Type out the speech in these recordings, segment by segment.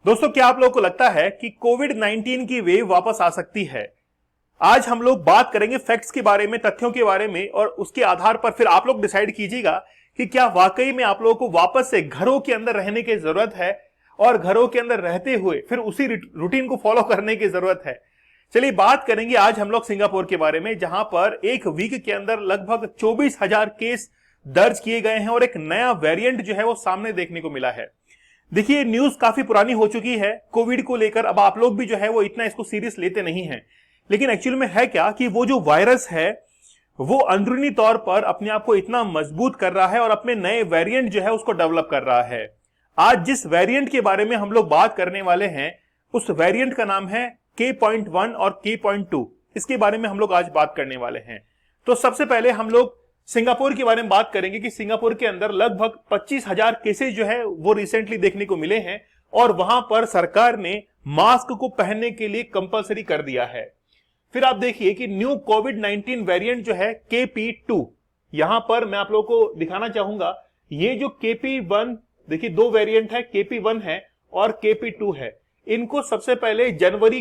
दोस्तों, क्या आप लोगों को लगता है कि कोविड 19 की वेव वापस आ सकती है? आज हम लोग बात करेंगे फैक्ट्स के बारे में, तथ्यों के बारे में, और उसके आधार पर फिर आप लोग डिसाइड कीजिएगा कि क्या वाकई में आप लोगों को वापस से घरों के अंदर रहने की जरूरत है और घरों के अंदर रहते हुए फिर उसी रूटीन को फॉलो करने की जरूरत है। चलिए बात करेंगे आज हम लोग सिंगापुर के बारे में, जहां पर एक वीक के अंदर लगभग 24,000 केस दर्ज किए गए हैं और एक नया वेरिएंट जो है वो सामने देखने को मिला है। देखिए, न्यूज काफी पुरानी हो चुकी है कोविड को लेकर। अब आप लोग भी जो है वो इतना इसको सीरियस लेते नहीं हैं, लेकिन एक्चुअल में है क्या कि वो जो वायरस है वो अंदरूनी तौर पर अपने आप को इतना मजबूत कर रहा है और अपने नए वेरिएंट जो है उसको डेवलप कर रहा है। आज जिस वेरिएंट के बारे में हम लोग बात करने वाले हैं उस वेरिएंट का नाम है K.1 और K.2। इसके बारे में हम लोग आज बात करने वाले हैं। तो सबसे पहले हम लोग सिंगापुर के बारे में बात करेंगे कि सिंगापुर के अंदर लगभग 25,000 केसेस जो है वो रिसेंटली देखने को मिले हैं और वहां पर सरकार ने मास्क को पहनने के लिए कंपलसरी कर दिया है। फिर आप देखिए कि न्यू कोविड 19 वेरिएंट जो है KP2, यहां पर मैं आप लोगों को दिखाना चाहूंगा, ये जो KP1, देखिए दो वेरिएंट है, KP1 है और KP2 है। इनको सबसे पहले जनवरी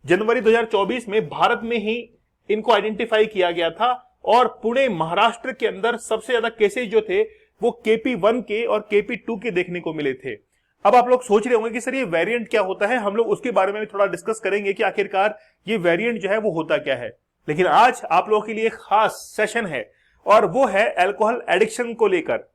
2024 में भारत में ही इनको आइडेंटिफाई किया गया था और पुणे महाराष्ट्र के अंदर सबसे ज्यादा केसेस जो थे वो KP1 के और KP2 के देखने को मिले थे। अब आप लोग सोच रहे होंगे कि सर ये वेरिएंट क्या होता है, हम लोग उसके बारे में भी थोड़ा डिस्कस करेंगे कि आखिरकार ये वेरिएंट जो है वो होता क्या है। लेकिन आज आप लोगों के लिए खास सेशन है और वो है अल्कोहल एडिक्शन को लेकर।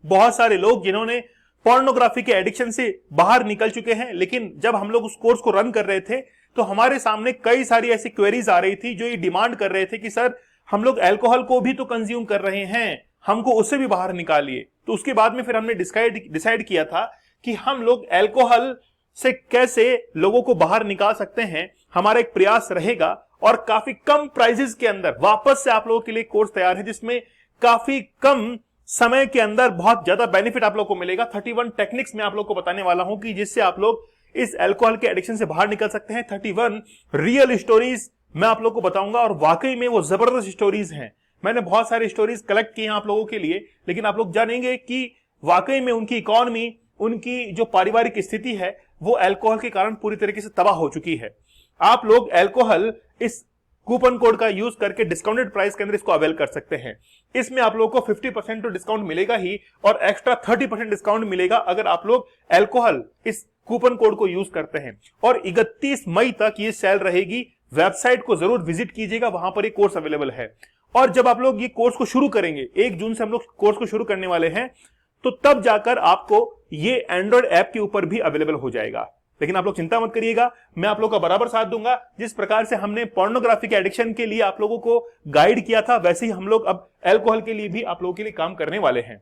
बहुत सारे लोग जिन्होंने पोर्नोग्राफी के एडिक्शन से बाहर निकल चुके हैं, लेकिन जब हम लोग उस कोर्स को रन कर रहे थे तो हमारे सामने कई सारी ऐसी क्वेरीज आ रही थी जो ये डिमांड कर रहे थे कि सर हम लोग अल्कोहल को भी तो कंज्यूम कर रहे हैं, हमको उससे भी बाहर निकालिए। तो उसके बाद में फिर हमने डिसाइड किया था कि हम लोग अल्कोहल से कैसे लोगों को बाहर निकाल सकते हैं। हमारा एक प्रयास रहेगा और काफी कम प्राइसेस के अंदर वापस से आप लोगों के लिए कोर्स तैयार है, जिसमें काफी कम समय के अंदर बहुत ज्यादा बेनिफिट आप लोग को मिलेगा। 31 टेक्निक्स में आप लोग को बताने वाला हूं कि जिससे आप लोग इस अल्कोहल के एडिक्शन से बाहर निकल सकते हैं। 31 रियल स्टोरीज मैं आप लोग को बताऊंगा और वाकई में वो जबरदस्त स्टोरीज हैं। मैंने बहुत सारी स्टोरीज कलेक्ट की हैं आप लोगों के लिए, लेकिन आप लोग जानेंगे कि वाकई में उनकी इकोनॉमी, उनकी जो पारिवारिक स्थिति है वो अल्कोहल के कारण पूरी तरीके से तबाह हो चुकी है। आप लोग अल्कोहल इस कूपन कोड का यूज करके डिस्काउंटेड प्राइस के अंदर इसको अवेल कर सकते हैं। इसमें आप लोगों को 50% तो डिस्काउंट मिलेगा ही और एक्स्ट्रा 30% डिस्काउंट मिलेगा अगर आप लोग अल्कोहल इस कूपन कोड को यूज करते हैं। और 31 मई तक ये सेल रहेगी। वेबसाइट को जरूर विजिट कीजिएगा, वहां पर ये कोर्स अवेलेबल है। और जब आप लोग ये कोर्स को शुरू करेंगे, 1 जून से हम लोग कोर्स को शुरू करने वाले हैं, तो तब जाकर आपको ये एंड्रॉइड ऐप के ऊपर भी अवेलेबल हो जाएगा। लेकिन आप लोग चिंता मत करिएगा, मैं आप लोगों का बराबर साथ दूंगा। जिस प्रकार से हमने पोर्नोग्राफी के एडिक्शन के लिए आप लोगों को गाइड किया था, वैसे ही हम लोग अब अल्कोहल के लिए भी आप लोगों के लिए काम करने वाले हैं।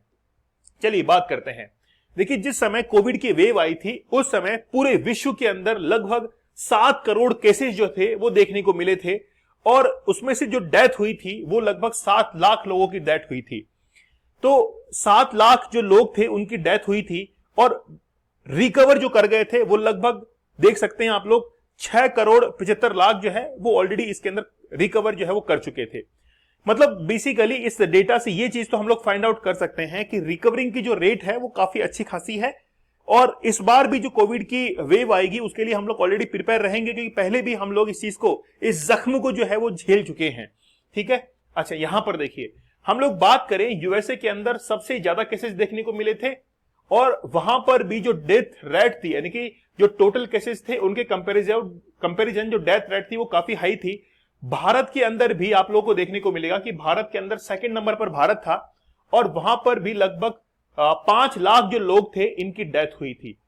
चलिए बात करते हैं। देखिए, जिस समय कोविड की वेव आई थी उस समय पूरे विश्व के अंदर लगभग 7 करोड़ केसेस जो थे वो देखने को मिले थे और उसमें से जो डेथ हुई थी वो लगभग 7 लाख लोगों की डेथ हुई थी। तो 7 लाख जो लोग थे उनकी डेथ हुई थी और रिकवर जो कर गए थे वो लगभग देख सकते हैं आप लोग 6 करोड़ 75 लाख जो है वो ऑलरेडी इसके अंदर रिकवर जो है वो कर चुके थे। मतलब बेसिकली इस डेटा से ये चीज तो हम लोग फाइंड आउट कर सकते हैं कि रिकवरिंग की जो रेट है वो काफी अच्छी खासी है। और इस बार भी जो कोविड की वेव आएगी उसके लिए हम लोग ऑलरेडी प्रिपेयर रहेंगे, क्योंकि पहले भी हम लोग इस चीज को, इस जख्म को जो है वो झेल चुके हैं। ठीक है। अच्छा, यहां पर देखिए, हम लोग बात करें यूएसए के अंदर सबसे ज्यादा केसेस देखने को मिले थे और वहां पर भी जो डेथ रेट थी, यानी कि जो टोटल केसेस थे उनके कंपैरिजन जो डेथ रेट थी वो काफी हाई थी। भारत के अंदर भी आप लोगों को देखने को मिलेगा कि भारत के अंदर 2nd नंबर पर भारत था और वहां पर भी लगभग 5 लाख जो लोग थे इनकी डेथ हुई थी,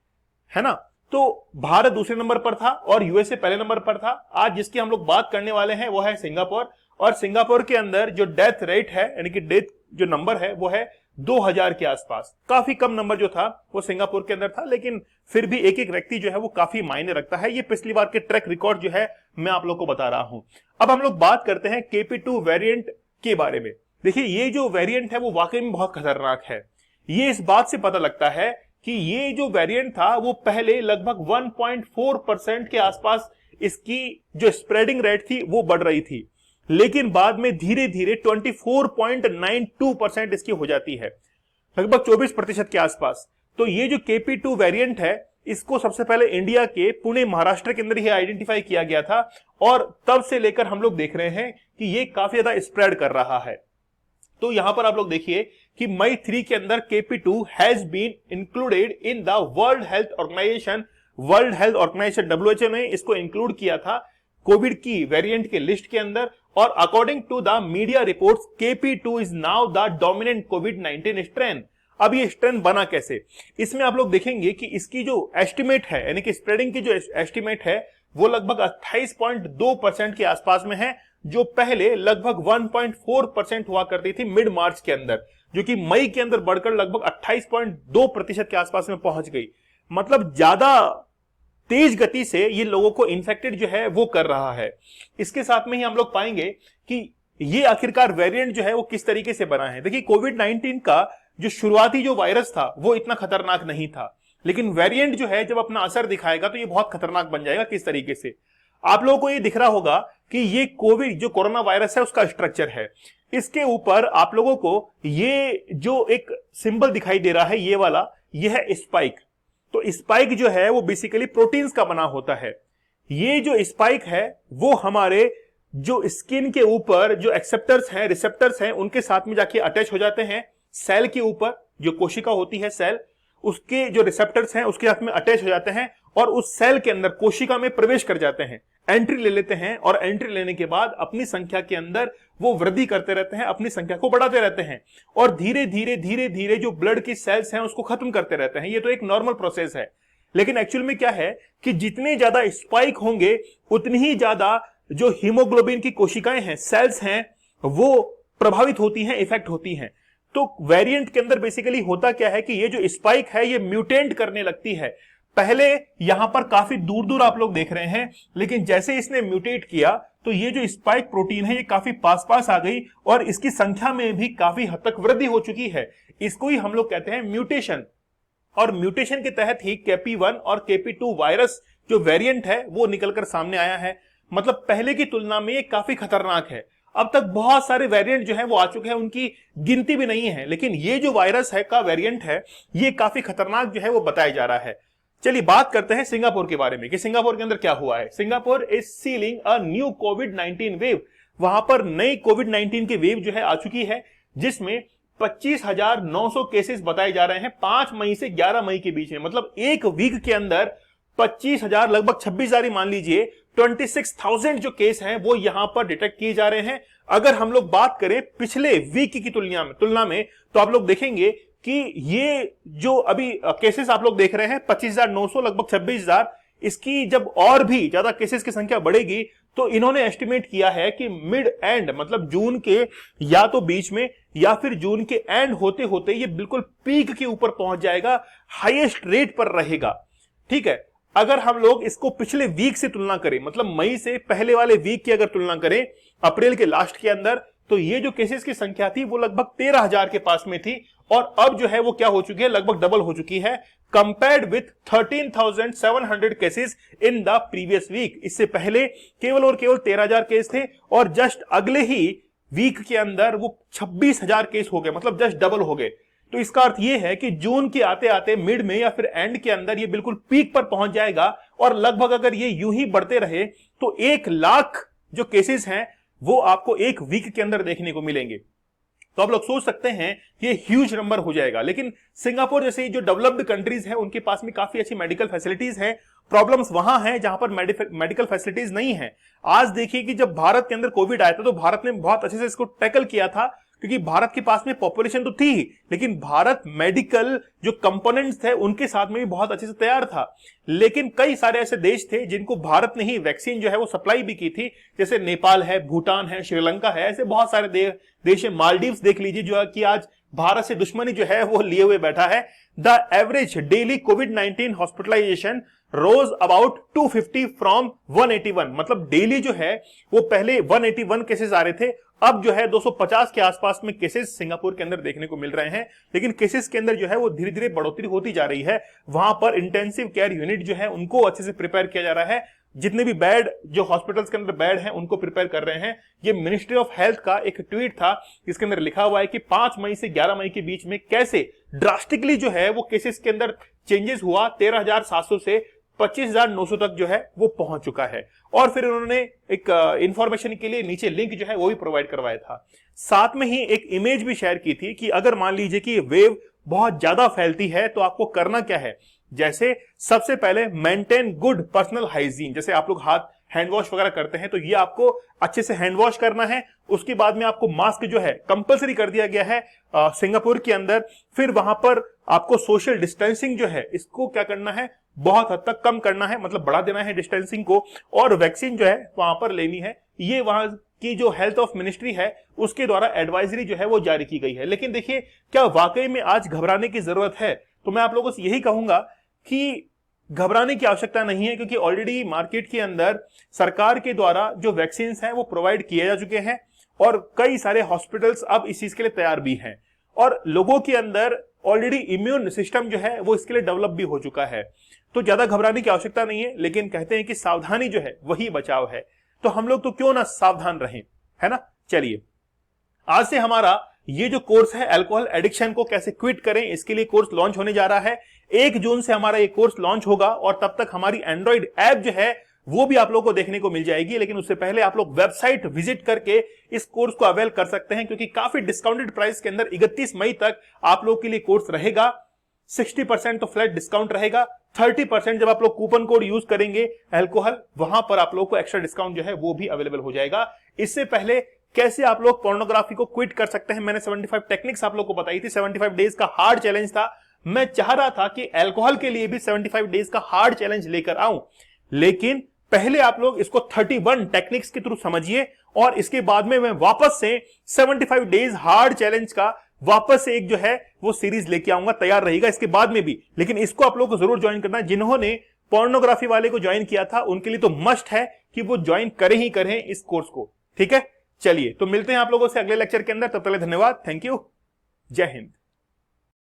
है ना। तो भारत दूसरे नंबर पर था और यूएसए पहले नंबर पर था। आज जिसकी हम लोग बात करने वाले हैं वो है सिंगापुर, और सिंगापुर के अंदर जो डेथ रेट है, यानी कि डेथ जो नंबर है वो है 2000 के आसपास। काफी कम नंबर जो था वो सिंगापुर के अंदर था, लेकिन फिर भी एक एक व्यक्ति जो है वो काफी मायने रखता है। ये पिछली बार के ट्रैक रिकॉर्ड जो है मैं आप लोग को बता रहा हूं। अब हम लोग बात करते हैं KP2 वेरिएंट के बारे में। देखिए, ये जो वेरिएंट है वो वाकई में बहुत खतरनाक है। ये इस बात से पता लगता है कि ये जो वेरिएंट था वो पहले लगभग 1.4% के आसपास इसकी जो स्प्रेडिंग रेट थी वो बढ़ रही थी, लेकिन बाद में धीरे धीरे 24.92% इसकी हो जाती है, लगभग 24% के आसपास। तो ये जो KP2 वेरिएंट है इसको सबसे पहले इंडिया के पुणे महाराष्ट्र के अंदर ही आइडेंटिफाई किया गया था और तब से लेकर हम लोग देख रहे हैं कि ये काफी ज्यादा स्प्रेड कर रहा है। तो यहां पर आप लोग देखिए कि मई 3 के अंदर KP2 has been included in the World Health Organization WHO ने इसको इंक्लूड किया था कोविड की वेरिएंट के लिस्ट के अंदर। और according to the media reports KP2 is now the dominant कोविड-19 स्ट्रेन। अब ये स्ट्रेन बना कैसे, इसमें आप लोग देखेंगे कि इसकी जो एस्टिमेट है यानी कि स्प्रेडिंग की जो एस्टिमेट है वो लगभग 28.2% के आसपास में है, जो पहले लगभग 1.4% हुआ करती थी मिड मार्च के अंदर, जो कि मई के अंदर बढ़कर लगभग 28.2% के आसपास में पहुंच गई। मतलब ज्यादा तेज गति से ये लोगों को इन्फेक्टेड जो है वो कर रहा है। इसके साथ में ही हम लोग पाएंगे कि ये आखिरकार वेरिएंट जो है वो किस तरीके से बना है। देखिए कोविड-19 का जो शुरुआती जो वायरस था वो इतना खतरनाक नहीं था, लेकिन वेरिएंट जो है जब अपना असर दिखाएगा तो ये बहुत खतरनाक बन जाएगा। किस तरीके से, आप लोगों को ये दिख रहा होगा कि ये कोविड जो कोरोना वायरस है उसका स्ट्रक्चर है। इसके ऊपर आप लोगों को ये जो एक सिंबल दिखाई दे रहा है ये वाला, ये है स्पाइक। तो स्पाइक जो है वो बेसिकली प्रोटीन्स का बना होता है। ये जो स्पाइक है वो हमारे जो स्किन के ऊपर जो एक्सेप्टर्स हैं, रिसेप्टर्स हैं, उनके साथ में जाके अटैच हो जाते हैं। सेल के ऊपर जो कोशिका होती है सेल, उसके जो रिसेप्टर्स हैं उसके साथ में अटैच हो जाते हैं और उस सेल के अंदर कोशिका में प्रवेश कर जाते हैं, एंट्री ले लेते हैं और एंट्री लेने के बाद अपनी संख्या के अंदर वो वृद्धि करते रहते हैं, अपनी संख्या को बढ़ाते रहते हैं और धीरे धीरे जो ब्लड की सेल्स हैं उसको खत्म करते रहते हैं। ये तो एक नॉर्मल प्रोसेस है, लेकिन एक्चुअल में क्या है कि जितने ज्यादा स्पाइक होंगे उतनी ही ज्यादा जो हीमोग्लोबिन की कोशिकाएं हैं, सेल्स हैं, वो प्रभावित होती हैं, इफेक्ट होती हैं। तो वेरिएंट के अंदर बेसिकली होता क्या है कि ये जो स्पाइक है ये म्यूटेंट करने लगती है। पहले यहां पर काफी दूर दूर आप लोग देख रहे हैं, लेकिन जैसे इसने म्यूटेट किया तो ये जो स्पाइक प्रोटीन है ये काफी पास पास आ गई और इसकी संख्या में भी काफी हद तक वृद्धि हो चुकी है। इसको ही हम लोग कहते हैं म्यूटेशन। और म्यूटेशन के तहत ही KP1 और KP2 वायरस जो वेरिएंट है वो निकलकर सामने आया है। मतलब पहले की तुलना में ये काफी खतरनाक है। अब तक बहुत सारे वेरिएंट जो है वो आ चुके हैं, उनकी गिनती भी नहीं है, लेकिन ये जो वायरस है का वेरिएंट है ये काफी खतरनाक जो है वो बताया जा रहा है। चलिए बात करते हैं सिंगापुर के बारे में कि सिंगापुर के अंदर क्या हुआ है। Singapore is ceiling a new covid wave. वहां पर नई कोविड-19 की वेव जो है आ चुकी है, जिसमें 25,900 केसेस बताए जा रहे हैं 5 मई से 11 मई के बीच में। मतलब एक वीक के अंदर 25,000 लगभग 26,000 मान लीजिए 26,000 जो केस हैं वो यहां पर डिटेक्ट किए जा रहे हैं। अगर हम लोग बात करें पिछले वीक की तुलना में तो आप लोग देखेंगे कि ये जो अभी केसेस आप लोग देख रहे हैं 25,900 लगभग 26,000, इसकी जब और भी ज्यादा केसेस की संख्या बढ़ेगी तो इन्होंने एस्टिमेट किया है कि मिड एंड मतलब जून के या तो बीच में या फिर जून के एंड होते होते ये बिल्कुल पीक के ऊपर पहुंच जाएगा, हाईएस्ट रेट पर रहेगा। ठीक है, अगर हम लोग इसको पिछले वीक से तुलना करें, मतलब मई से पहले वाले वीक की अगर तुलना करें अप्रैल के लास्ट के अंदर, तो ये जो केसेस की संख्या थी वो लगभग 13,000 के पास में थी और अब जो है वो क्या हो चुकी है, लगभग डबल हो चुकी है compared with 13,700 cases in the previous week. इससे पहले केवल और केवल 13,000 केस थे और जस्ट अगले ही वीक के अंदर वो 26,000 केस हो गए, मतलब जस्ट डबल हो गए। तो इसका अर्थ ये है कि जून के आते आते मिड में या फिर एंड के अंदर ये बिल्कुल पीक पर पहुंच जाएगा और लगभग अगर ये यूं ही बढ़ते रहे तो 1 लाख जो केसेस हैं वो आपको एक वीक के अंदर देखने को मिलेंगे। तो आप लोग सोच सकते हैं ये ह्यूज नंबर हो जाएगा। लेकिन सिंगापुर जैसे जो डेवलप्ड कंट्रीज हैं उनके पास में काफी अच्छी मेडिकल फैसिलिटीज हैं। प्रॉब्लम्स वहां हैं जहां पर मेडिकल फैसिलिटीज नहीं है। आज देखिए कि जब भारत के अंदर कोविड आया था तो भारत ने बहुत अच्छे से इसको टैकल किया था, क्योंकि भारत के पास में पॉपुलेशन तो थी ही, लेकिन भारत मेडिकल जो कंपोनेंट्स थे उनके साथ में भी बहुत अच्छे से तैयार था। लेकिन कई सारे ऐसे देश थे जिनको भारत ने ही वैक्सीन जो है वो सप्लाई भी की थी, जैसे नेपाल है, भूटान है, श्रीलंका है, ऐसे बहुत सारे देश है। मालदीव्स देख लीजिए जो कि आज भारत से दुश्मनी जो है वो लिए हुए बैठा है। द एवरेज डेली कोविड-19 हॉस्पिटलाइजेशन रोज अबाउट 250 फ्रॉम 181। मतलब डेली जो है वो पहले 181 केसेस आ रहे थे, अब जो है 250 के आसपास में केसेस सिंगापुर के अंदर देखने को मिल रहे हैं। लेकिन केसेस के अंदर जो है वो धीरे धीरे बढ़ोतरी होती जा रही है। वहां पर इंटेंसिव केयर यूनिट जो है उनको अच्छे से प्रिपेयर किया जा रहा है। जितने भी बेड जो हॉस्पिटल्स के अंदर बेड हैं उनको प्रिपेयर कर रहे हैं। ये मिनिस्ट्री ऑफ हेल्थ का एक ट्वीट था जिसके अंदर लिखा हुआ है कि 5 मई से 11 मई के बीच में कैसे ड्रास्टिकली जो है वो केसेस के अंदर चेंजेस हुआ, 13,700 से 25,900 तक जो है वो पहुंच चुका है। और फिर उन्होंने एक इंफॉर्मेशन के लिए नीचे लिंक जो है वो भी प्रोवाइड करवाया था। साथ में ही एक इमेज भी शेयर की थी कि अगर मान लीजिए कि वेव बहुत ज्यादा फैलती है तो आपको करना क्या है। जैसे सबसे पहले मेंटेन गुड पर्सनल हाइजीन, जैसे आप लोग हाथ हैंड वॉश वगैरह करते हैं तो ये आपको अच्छे से हैंड वॉश करना है। उसके बाद में आपको मास्क जो है कंपलसरी कर दिया गया है सिंगापुर के अंदर। फिर वहां पर आपको सोशल डिस्टेंसिंग जो है इसको क्या करना है, बहुत हद तक कम करना है, मतलब बढ़ा देना है डिस्टेंसिंग को। और वैक्सीन जो है वहां पर लेनी है। ये वहां की जो हेल्थ ऑफ मिनिस्ट्री है उसके द्वारा एडवाइजरी जो है वो जारी की गई है। लेकिन देखिए, क्या वाकई में आज घबराने की जरूरत है? तो मैं आप लोगों से यही कहूंगा कि घबराने की आवश्यकता नहीं है, क्योंकि ऑलरेडी मार्केट के अंदर सरकार के द्वारा जो वैक्सीन हैं वो प्रोवाइड किए जा चुके हैं और कई सारे हॉस्पिटल्स अब इस चीज के लिए तैयार भी हैं और लोगों के अंदर ऑलरेडी इम्यून सिस्टम जो है वो इसके लिए डेवलप भी हो चुका है। तो ज्यादा घबराने की आवश्यकता नहीं है, लेकिन कहते हैं कि सावधानी जो है वही बचाव है। तो हम लोग तो क्यों ना सावधान रहें, है ना। चलिए, आज से हमारा ये जो कोर्स है अल्कोहल एडिक्शन को कैसे क्विट करें, इसके लिए कोर्स लॉन्च होने जा रहा है। 1 जून से हमारा ये कोर्स लॉन्च होगा और तब तक हमारी एंड्रॉइड ऐप जो है वो भी आप लोगों को देखने को मिल जाएगी। लेकिन उससे पहले आप लोग वेबसाइट विजिट करके इस कोर्स को अवेल कर सकते हैं, क्योंकि काफी डिस्काउंटेड प्राइस के अंदर 31 मई तक आप लोग के लिए कोर्स रहेगा। 60% तो फ्लैट डिस्काउंट रहेगा, 30% जब आप लोग कूपन कोड यूज करेंगे अल्कोहल, वहां पर आप लोग को एक्स्ट्रा डिस्काउंट जो है वो भी अवेलेबल हो जाएगा। इससे पहले कैसे आप लोग पोर्नोग्राफी को क्विट कर सकते हैं, मैंने 75 टेक्निक्स आप लोग को बताई थी। 75 डेज का हार्ड चैलेंज था। मैं चाह रहा था कि अल्कोहल के लिए भी 75 डेज का हार्ड चैलेंज लेकर आऊं, लेकिन पहले आप लोग इसको 31 टेक्निक्स के थ्रू समझिए और इसके बाद में मैं वापस से 75 डेज हार्ड चैलेंज का वापस से एक जो है वो सीरीज लेके आऊंगा। तैयार रहिएगा इसके बाद में भी, लेकिन इसको आप लोग को जरूर ज्वाइन करना है। जिन्होंने पोर्नोग्राफी वाले को ज्वाइन किया था उनके लिए तो मस्ट है कि वो ज्वाइन करें ही करें इस कोर्स को, ठीक है। चलिए, तो मिलते हैं आप लोगों से अगले लेक्चर के अंदर। तब तक धन्यवाद, थैंक यू, जय हिंद।